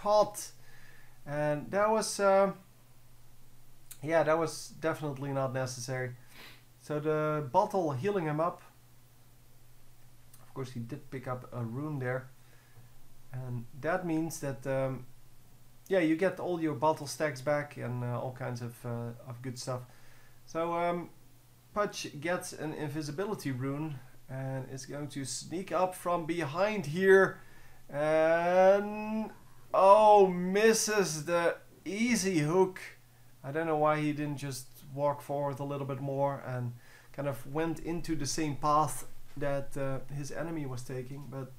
caught. And that was, yeah, that was definitely not necessary. So the bottle healing him up. Of course, he did pick up a rune there. And that means that, yeah, you get all your bottle stacks back and all kinds of good stuff. So Purge gets an invisibility rune and is going to sneak up from behind here. And oh, misses the easy hook. I don't know why he didn't just walk forward a little bit more and kind of went into the same path that his enemy was taking. But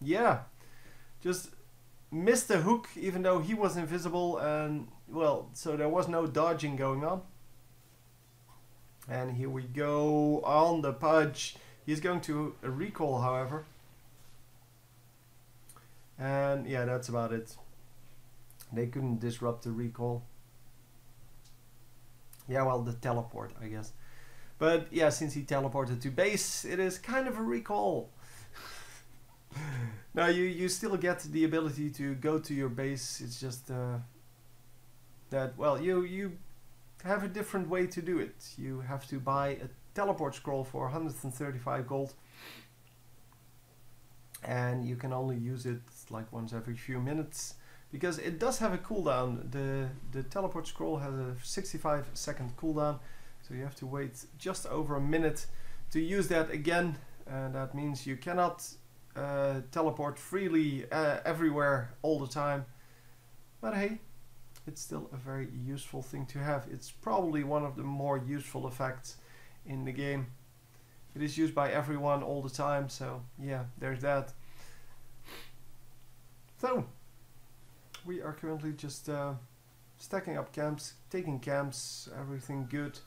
yeah, just missed the hook even though he was invisible, and well, so there was no dodging going on. And here we go on the Purge. He's going to recall, however. And yeah, that's about it. They couldn't disrupt the recall. Yeah, well, the teleport, I guess. But yeah, since he teleported to base, it is kind of a recall. Now you still get the ability to go to your base. It's just that, well, you have a different way to do it. You have to buy a teleport scroll for 135 gold. And you can only use it like once every few minutes, because it does have a cooldown. The teleport scroll has a 65-second cooldown, so you have to wait just over a minute to use that again, and that means you cannot teleport freely everywhere all the time. But hey, it's still a very useful thing to have. It's probably one of the more useful effects in the game. It is used by everyone all the time, so yeah, there's that. So we are currently just stacking up camps, taking camps, everything good.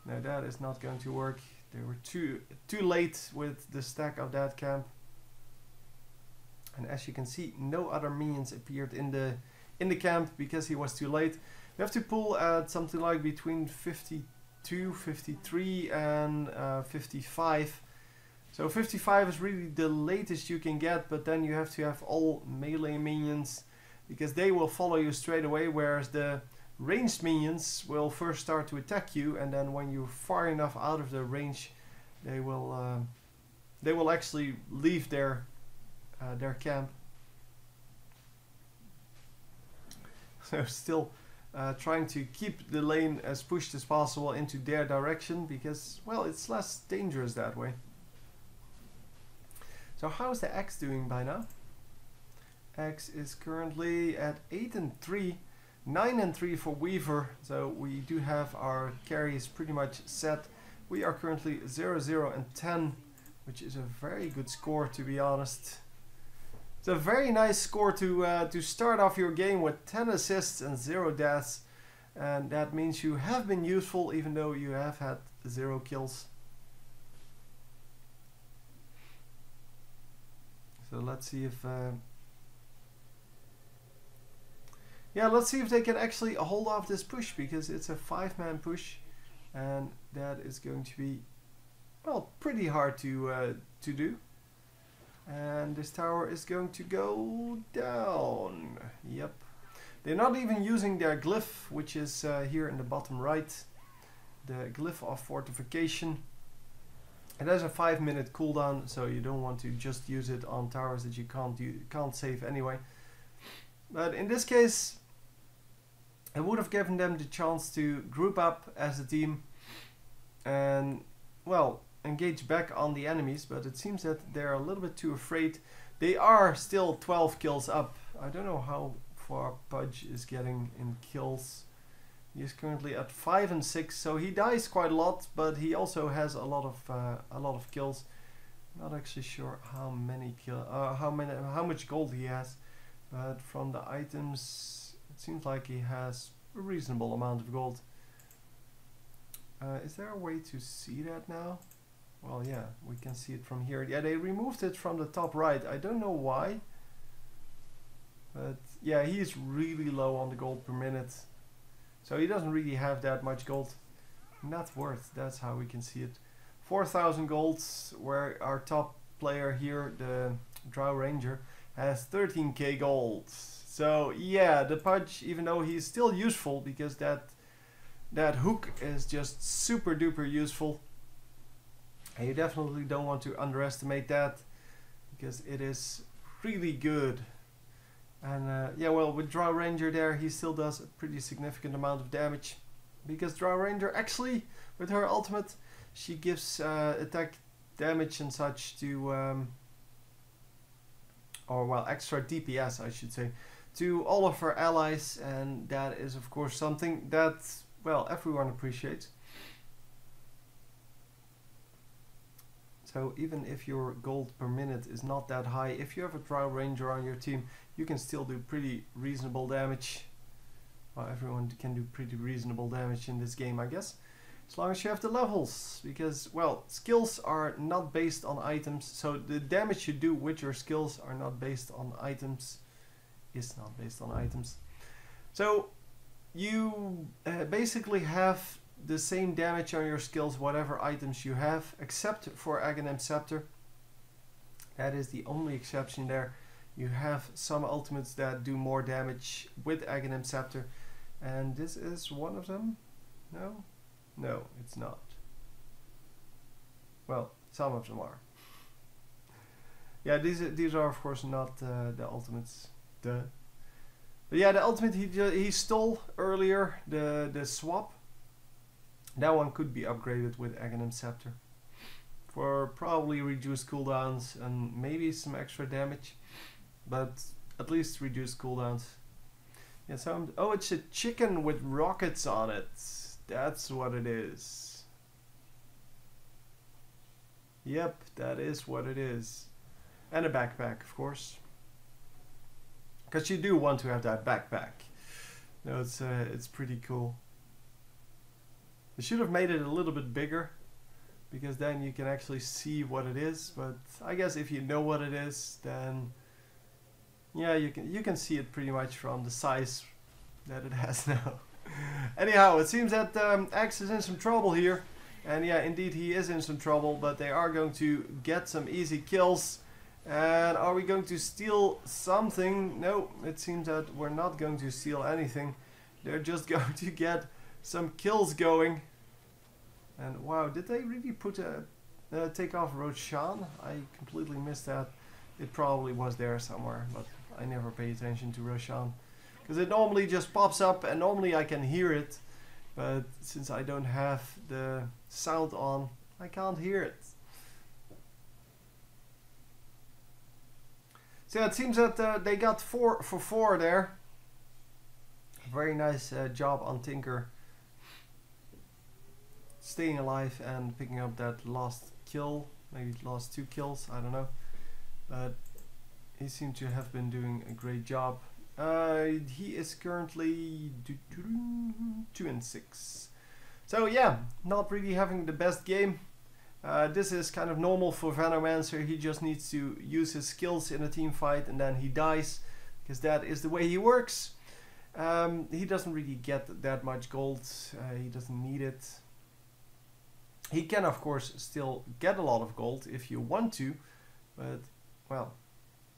Now that is not going to work. They were too late with the stack of that camp. And as you can see, no other minions appeared in the camp because he was too late. You have to pull at something like between 52, 53 and 55. So 55 is really the latest you can get, but then you have to have all melee minions because they will follow you straight away, whereas the ranged minions will first start to attack you, and then when you're far enough out of the range, they will actually leave their camp. So still trying to keep the lane as pushed as possible into their direction because, well, it's less dangerous that way. So how's the X doing by now? X is currently at 8 and 3, 9 and 3 for Weaver. So we do have our carries pretty much set. We are currently 0, 0 and 10, which is a very good score, to be honest. It's a very nice score to start off your game with 10 assists and 0 deaths, and that means you have been useful even though you have had 0 kills. So let's see if yeah, let's see if they can actually hold off this push, because it's a 5-man push, and that is going to be, well, pretty hard to do. And this tower is going to go down. Yep. They're not even using their glyph, which is here in the bottom right. The glyph of fortification. It has a 5-minute cooldown, so you don't want to just use it on towers that you can't save anyway. But in this case, it would have given them the chance to group up as a team and, well, engage back on the enemies, but it seems that they're a little bit too afraid. They are still 12 kills up. I don't know how far Purge is getting in kills. He is currently at 5 and 6, so he dies quite a lot, but he also has a lot of kills. Not actually sure how many how much gold he has, but from the items it seems like he has a reasonable amount of gold. Is there a way to see that now? Well, yeah, we can see it from here. Yeah, they removed it from the top right. I don't know why, but yeah, he's really low on the gold per minute. So he doesn't really have that much gold. Net worth, that's how we can see it. 4,000 golds, where our top player here, the Drow Ranger, has 13k gold. So yeah, the Purge, even though he's still useful because that hook is just super duper useful, and you definitely don't want to underestimate that because it is really good. And yeah, well, with Drow Ranger there, he still does a pretty significant amount of damage because Drow Ranger actually, with her ultimate, she gives attack damage and such to or well, extra DPS I should say, to all of her allies, and that is of course something that, well, everyone appreciates. So even if your gold per minute is not that high, if you have a Drow Ranger on your team, you can still do pretty reasonable damage. Well, everyone can do pretty reasonable damage in this game, I guess. As long as you have the levels, because, well, skills are not based on items, so the damage you do with your skills are not based on items, is not based on items. So you basically have the same damage on your skills whatever items you have, except for Aghanim Scepter. That is the only exception there. You have some ultimates that do more damage with Aghanim Scepter, and this is one of them. No? No, it's not. Well, some of them are. Yeah, these are of course not the ultimates. But yeah, the ultimate he stole earlier, the swap. That one could be upgraded with Aghanim Scepter for probably reduced cooldowns and maybe some extra damage, but at least reduced cooldowns. Yeah, so oh, it's a chicken with rockets on it. That's what it is. Yep, that is what it is. And a backpack, of course. Because you do want to have that backpack. No, it's pretty cool. They should have made it a little bit bigger, because then you can actually see what it is. But I guess if you know what it is, then yeah, you can see it pretty much from the size that it has now. Anyhow, it seems that Axe is in some trouble here. And yeah, indeed he is in some trouble, but they are going to get some easy kills. And are we going to steal something? No, it seems that we're not going to steal anything. They're just going to get some kills going. And wow, did they really put take off Roshan? I completely missed that. It probably was there somewhere, but I never pay attention to Roshan. Because it normally just pops up and normally I can hear it. But since I don't have the sound on, I can't hear it. So yeah, it seems that they got 4 for 4 there. Very nice job on Tinker. Staying alive and picking up that last kill. Maybe last 2 kills, I don't know. But he seemed to have been doing a great job. He is currently 2 and 6. So yeah, not really having the best game. This is kind of normal for Venomancer. He just needs to use his skills in a team fight and then he dies, because that is the way he works. He doesn't really get that much gold. He doesn't need it. He can of course still get a lot of gold if you want to, but well,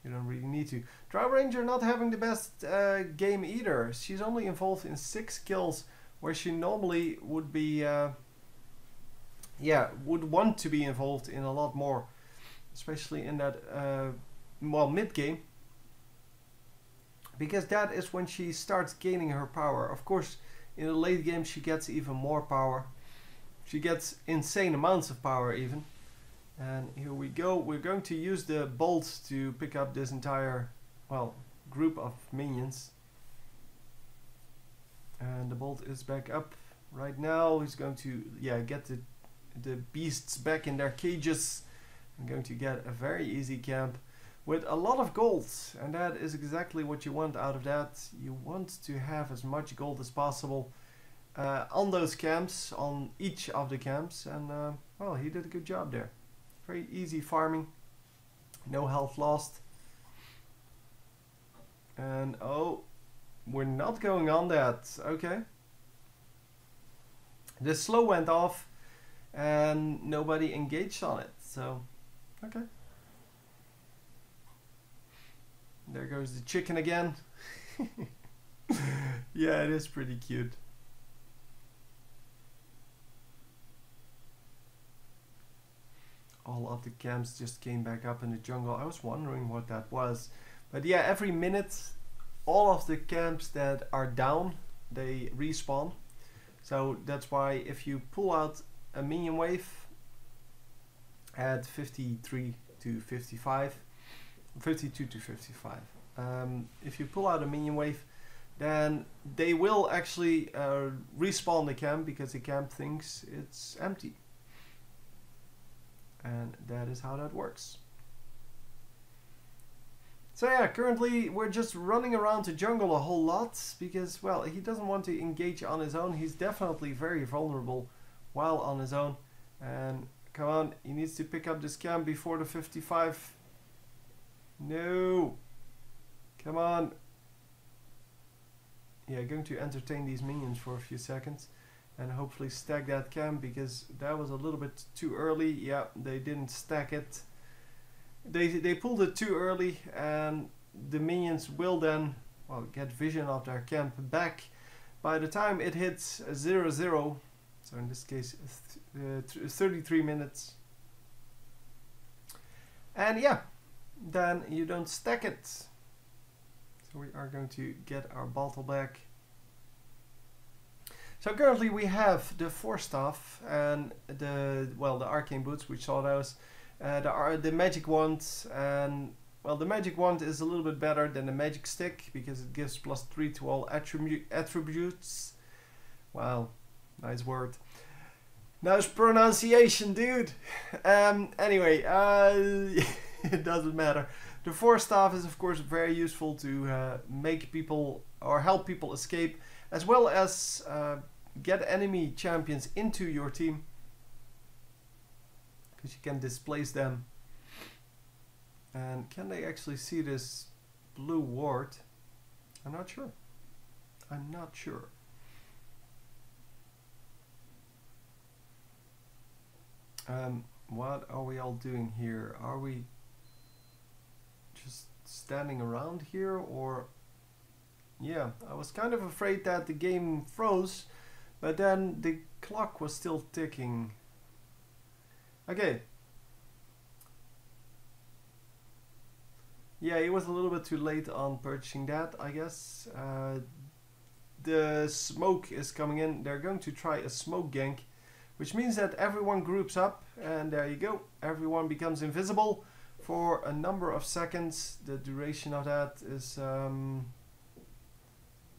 you don't really need to. Drow Ranger not having the best game either. She's only involved in 6 kills, where she normally would be, yeah, would want to be involved in a lot more, especially in that, well, mid game, because that is when she starts gaining her power. Of course, in the late game she gets even more power. She gets insane amounts of power even. And here we go. We're going to use the bolt to pick up this entire, well, group of minions. And the bolt is back up right now. He's going to, yeah, get the beasts back in their cages. I'm going to get a very easy camp with a lot of gold. And that is exactly what you want out of that. You want to have as much gold as possible on those camps, on each of the camps. And, well, he did a good job there. Very easy farming, no health lost. And oh, we're not going on that. Okay. The slow went off and nobody engaged on it. So, okay. There goes the chicken again. Yeah, it is pretty cute. All of the camps just came back up in the jungle. I was wondering what that was. But yeah, every minute all of the camps that are down, they respawn. So that's why if you pull out a minion wave at 53 to 55, 52 to 55, if you pull out a minion wave, then they will actually respawn the camp because the camp thinks it's empty. And that is how that works. So yeah, currently we're just running around the jungle a whole lot because, well, he doesn't want to engage on his own. He's definitely very vulnerable while on his own. And come on, he needs to pick up this camp before the 55. No. Come on. Yeah, going to entertain these minions for a few seconds and hopefully stack that camp because that was a little bit too early. Yeah, they didn't stack it. They pulled it too early, and the minions will then, well, get vision of their camp back by the time it hits 0-0. So in this case 33 minutes. And yeah, then you don't stack it. So we are going to get our bottle back. So currently we have the 4-staff and the arcane boots, we saw those, the magic wand, and well, the magic wand is a little bit better than the magic stick because it gives +3 to all attributes. Wow, nice word. Nice pronunciation, dude. Anyway, it doesn't matter. The 4-staff is of course very useful to make people or help people escape, as well as get enemy champions into your team, because you can displace them. And can they actually see this blue ward? I'm not sure. I'm not sure. What are we all doing here? Are we just standing around here, or... Yeah, I was kind of afraid that the game froze, but then the clock was still ticking. Okay. Yeah, it was a little bit too late on purchasing that, I guess. The smoke is coming in. They're going to try a smoke gank, which means that everyone groups up, and there you go. Everyone becomes invisible for a number of seconds. The duration of that is...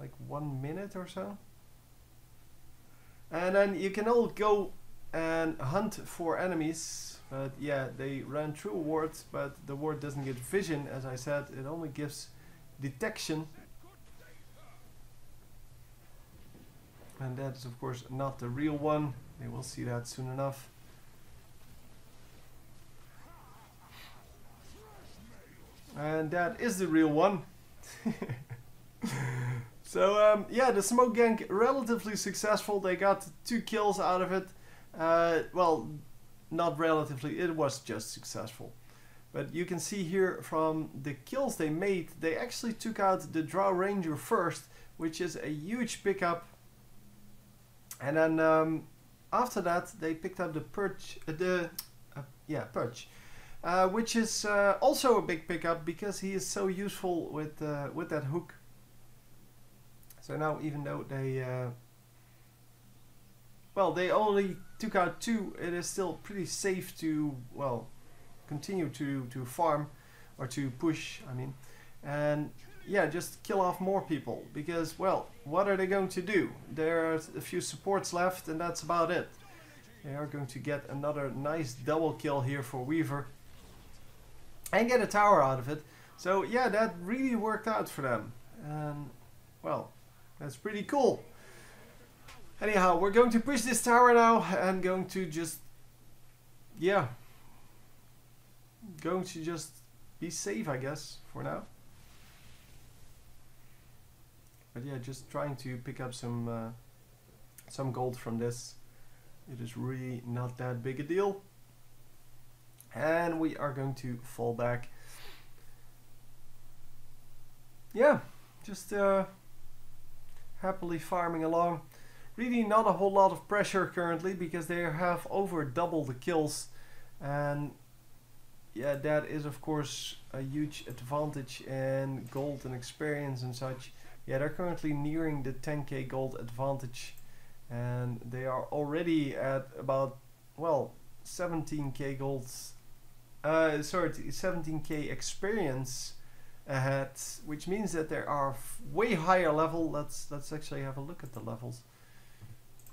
like 1 minute or so. And then you can all go and hunt for enemies. But yeah, they ran through a ward, but the ward doesn't get vision, as I said. It only gives detection. And that is of course not the real one. They will see that soon enough. And that is the real one. So yeah, the smoke gank relatively successful. They got 2 kills out of it. Well, not relatively, it was just successful. But you can see here from the kills they made, they actually took out the Drow Ranger first, which is a huge pickup. And then after that they picked up the Purge, Purge, which is also a big pickup because he is so useful with that hook. So now, even though they, well, they only took out 2, it is still pretty safe to, well, continue to farm, or to push, I mean, and yeah, just kill off more people, because, well, what are they going to do? There are a few supports left, and that's about it. They are going to get another nice double kill here for Weaver, and get a tower out of it. So yeah, that really worked out for them, and, well, that's pretty cool. Anyhow, we're going to push this tower now and going to just, yeah, going to just be safe, I guess, for now. But yeah, just trying to pick up some gold from this. It is really not that big a deal. And we are going to fall back. Yeah. just happily farming along. Really not a whole lot of pressure currently because they have over double the kills, and yeah, that is of course a huge advantage in gold and experience and such. Yeah, they're currently nearing the 10k gold advantage, and they are already at about, well, 17k gold, sorry, 17k experience ahead, which means that they are way higher level. Let's actually have a look at the levels.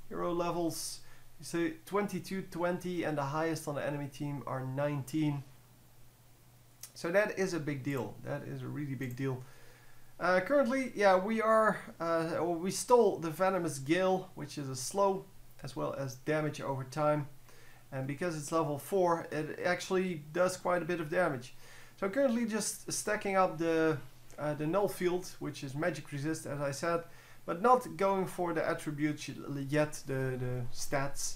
Hero levels, you see 22, 20, and the highest on the enemy team are 19. So that is a big deal. That is a really big deal. Currently, yeah, we stole the Venomous Gale, which is a slow as well as damage over time. And because it's level 4, it actually does quite a bit of damage. So currently just stacking up the null field, which is magic resist, as I said, but not going for the attributes yet, the stats.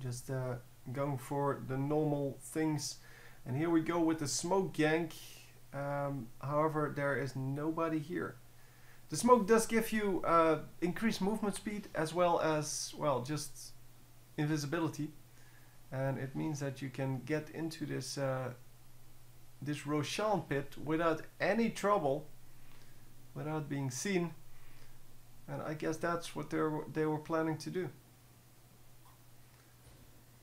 Just going for the normal things. And here we go with the smoke gank. However, there is nobody here. The smoke does give you increased movement speed as well as, well, just invisibility. And it means that you can get into this this Roshan pit without any trouble, without being seen. And I guess that's what they were planning to do.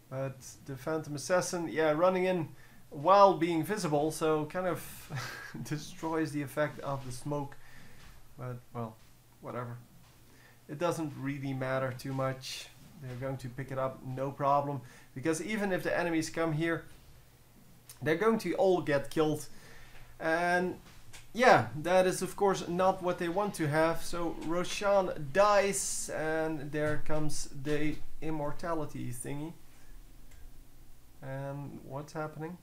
But the Phantom Assassin, yeah, running in while being visible, so kind of destroys the effect of the smoke. But, well, whatever. It doesn't really matter too much. They're going to pick it up, no problem. Because even if the enemies come here, they're going to all get killed. And yeah, that is of course not what they want to have. So Roshan dies, and there comes the immortality thingy. And what's happening?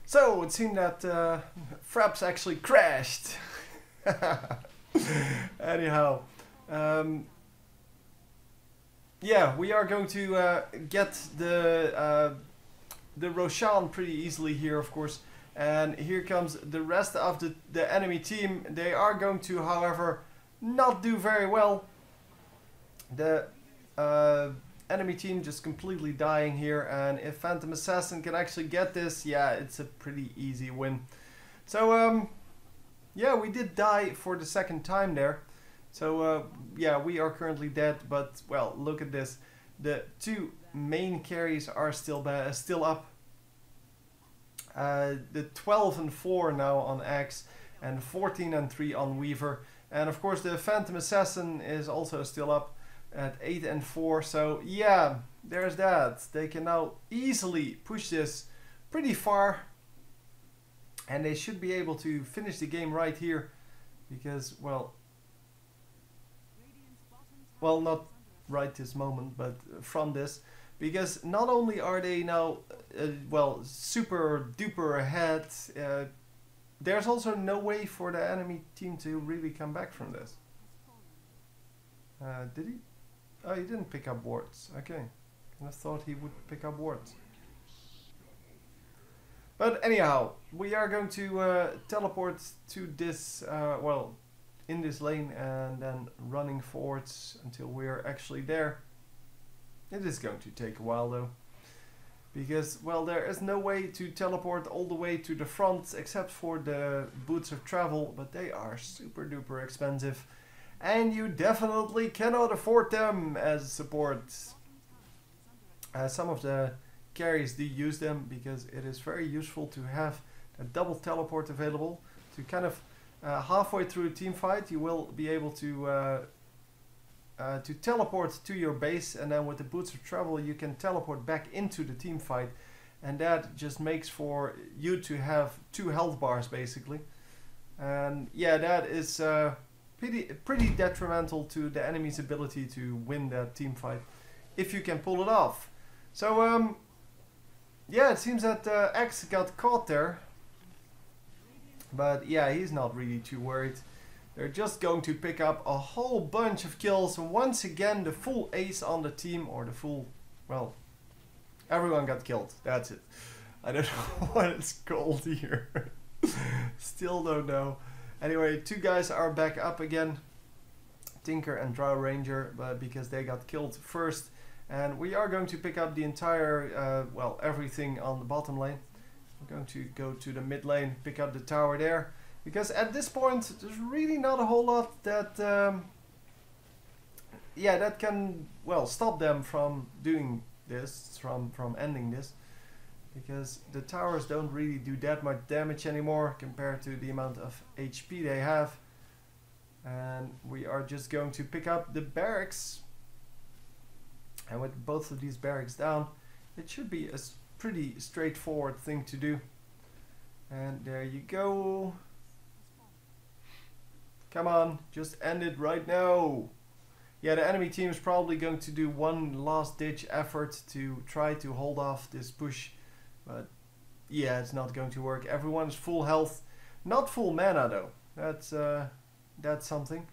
So it seemed that Fraps actually crashed. Anyhow, yeah, we are going to get the Roshan pretty easily here, of course. And here comes the rest of the enemy team. They are going to, however, not do very well. The enemy team just completely dying here, and if Phantom Assassin can actually get this, yeah, it's a pretty easy win. So yeah, we did die for the second time there. So yeah, we are currently dead, but well, look at this. The two main carries are still up. The 12 and 4 now on Axe, and 14 and 3 on Weaver. And of course the Phantom Assassin is also still up at 8 and 4. So yeah, there's that. They can now easily push this pretty far, and they should be able to finish the game right here, because well, not right this moment, but from this, because not only are they now well, super duper ahead, there's also no way for the enemy team to really come back from this. Did he? Oh, he didn't pick up wards. Okay, I thought he would pick up wards. But anyhow, we are going to teleport to this, well, in this lane, and then running forwards until we're actually there. It is going to take a while though, because well, there is no way to teleport all the way to the front except for the boots of travel, but they are super duper expensive, and you definitely cannot afford them as support. Some of the carries do use them because it is very useful to have a double teleport available to kind of halfway through a team fight. You will be able to teleport to your base, and then with the boots of travel you can teleport back into the team fight, and that just makes for you to have 2 health bars basically. And yeah, that is pretty detrimental to the enemy's ability to win that team fight if you can pull it off. So yeah, it seems that X got caught there, but yeah, he's not really too worried. They're just going to pick up a whole bunch of kills. Once again, the full ace on the team, or the full, well, everyone got killed. That's it. I don't know what it's called here. Still don't know. Anyway, 2 guys are back up again. Tinker and Drow Ranger, but because they got killed first. And we are going to pick up the entire, well, everything on the bottom lane. We're going to go to the mid lane, pick up the tower there. Because at this point, there's really not a whole lot that, yeah, that can, well, stop them from doing this, from ending this. Because the towers don't really do that much damage anymore compared to the amount of HP they have. And we are just going to pick up the barracks. And with both of these barracks down, it should be a pretty straightforward thing to do. And there you go. Come on, just end it right now. Yeah, the enemy team is probably going to do one last ditch effort to try to hold off this push. But yeah, it's not going to work. Everyone's full health. Not full mana though. That's something.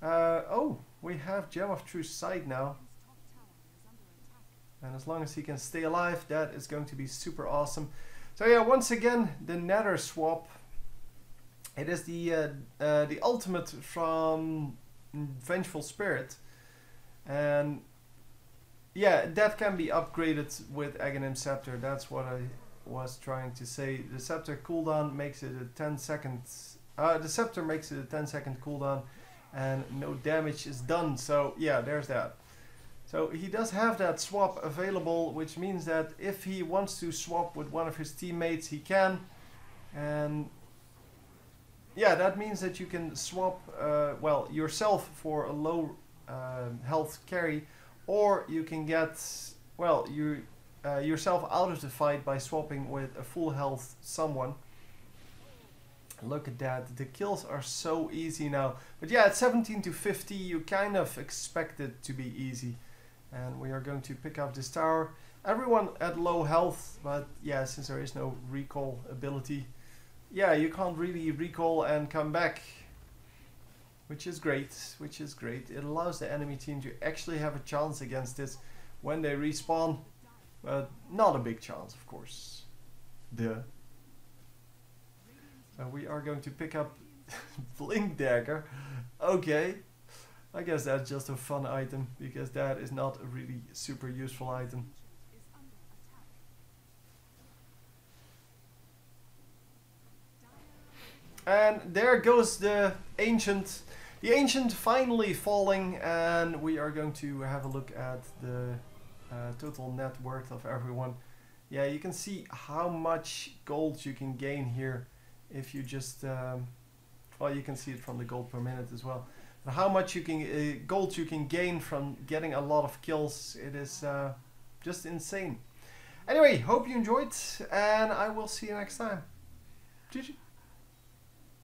Oh, we have Gem of True Sight now. And as long as he can stay alive, that is going to be super awesome. So yeah, once again, the Nether swap. It is the ultimate from Vengeful Spirit. And yeah, that can be upgraded with Aghanim Scepter. That's what I was trying to say. The Scepter cooldown makes it a 10 seconds. The Scepter makes it a 10-second cooldown, and no damage is done. So yeah, there's that. So he does have that swap available, which means that if he wants to swap with one of his teammates, he can. And yeah, that means that you can swap, well, yourself for a low health carry, or you can get, well, yourself out of the fight by swapping with a full health someone. Look at that, the kills are so easy now. But yeah, at 17 to 50, you kind of expect it to be easy. And we are going to pick up this tower. Everyone at low health, but yeah, since there is no recall ability, yeah, you can't really recall and come back. Which is great, It allows the enemy team to actually have a chance against this when they respawn. But not a big chance, of course. Duh. We are going to pick up Blink Dagger. Okay. I guess that's just a fun item, because that is not a really super useful item. And there goes the Ancient. The Ancient finally falling, and we are going to have a look at the total net worth of everyone. Yeah, you can see how much gold you can gain here if you just, well, you can see it from the gold per minute as well. But how much you can gold you can gain from getting a lot of kills, it is just insane. Anyway, hope you enjoyed, and I will see you next time. GG.